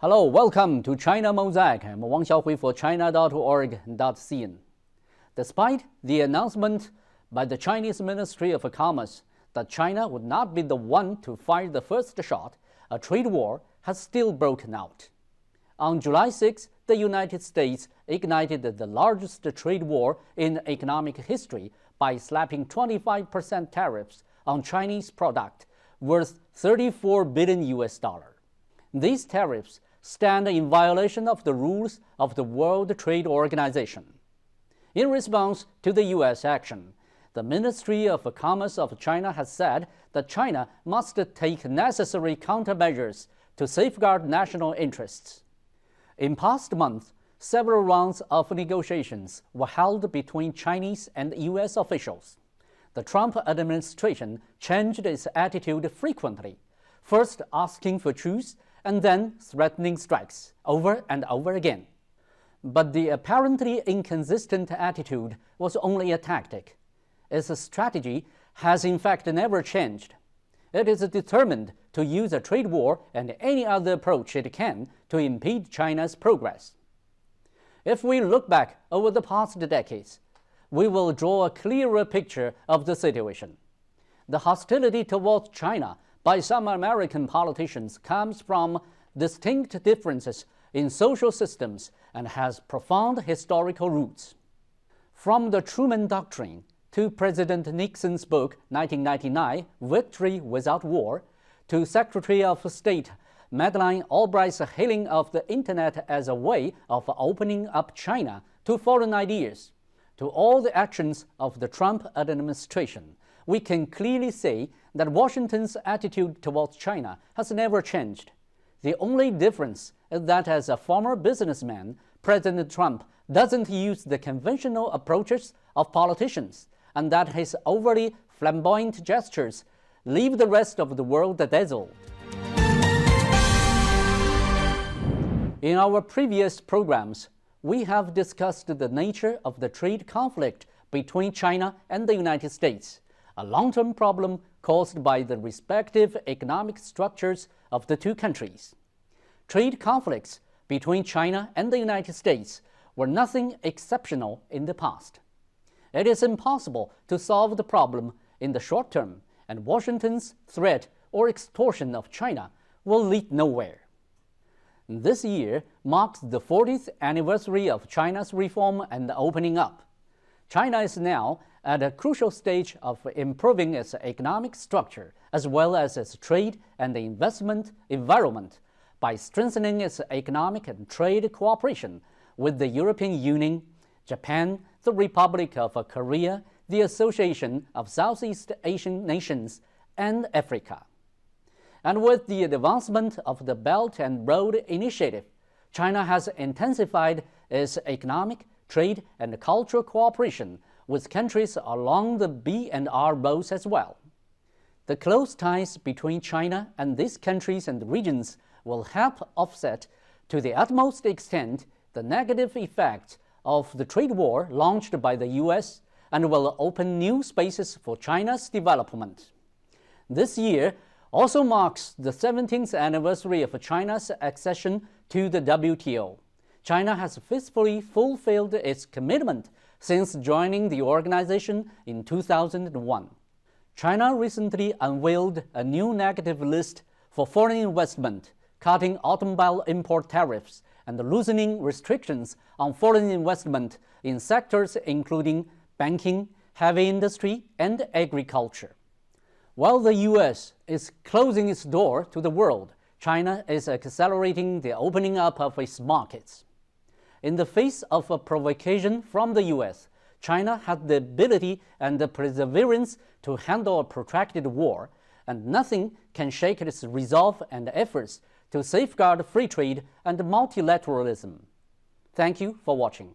Hello, welcome to China Mosaic. I'm Wang Xiaohui for China.org.cn. Despite the announcement by the Chinese Ministry of Commerce that China would not be the one to fire the first shot, a trade war has still broken out. On July 6, the United States ignited the largest trade war in economic history by slapping 25% tariffs on Chinese product worth $34 billion. These tariffs stand in violation of the rules of the World Trade Organization. In response to the U.S. action, the Ministry of Commerce of China has said that China must take necessary countermeasures to safeguard national interests. In past months, several rounds of negotiations were held between Chinese and U.S. officials. The Trump administration changed its attitude frequently, first asking for truce and then threatening strikes over and over again. But the apparently inconsistent attitude was only a tactic. Its strategy has in fact never changed. It is determined to use a trade war and any other approach it can to impede China's progress. If we look back over the past decades, we will draw a clearer picture of the situation. The hostility towards China by some American politicians comes from distinct differences in social systems and has profound historical roots. From the Truman Doctrine to President Nixon's book 1999, Victory Without War, to Secretary of State Madeleine Albright's hailing of the Internet as a way of opening up China to foreign ideas, to all the actions of the Trump administration, we can clearly say that Washington's attitude towards China has never changed. The only difference is that as a former businessman, President Trump doesn't use the conventional approaches of politicians, and that his overly flamboyant gestures leave the rest of the world dazzled. In our previous programs, we have discussed the nature of the trade conflict between China and the United States, a long-term problem caused by the respective economic structures of the two countries. Trade conflicts between China and the United States were nothing exceptional in the past. It is impossible to solve the problem in the short term, and Washington's threat or extortion of China will lead nowhere. This year marks the 40th anniversary of China's reform and opening up. China is now at a crucial stage of improving its economic structure as well as its trade and investment environment by strengthening its economic and trade cooperation with the European Union, Japan, the Republic of Korea, the Association of Southeast Asian Nations, and Africa. And with the advancement of the Belt and Road Initiative, China has intensified its economic, trade, and cultural cooperation with countries along the B&R roads as well. The close ties between China and these countries and regions will help offset to the utmost extent the negative effects of the trade war launched by the U.S. and will open new spaces for China's development. This year also marks the 17th anniversary of China's accession to the WTO. China has faithfully fulfilled its commitment since joining the organization in 2001. China recently unveiled a new negative list for foreign investment, cutting automobile import tariffs and loosening restrictions on foreign investment in sectors including banking, heavy industry, and agriculture. While the U.S. is closing its door to the world, China is accelerating the opening up of its markets. In the face of a provocation from the U.S., China had the ability and the perseverance to handle a protracted war, and nothing can shake its resolve and efforts to safeguard free trade and multilateralism. Thank you for watching.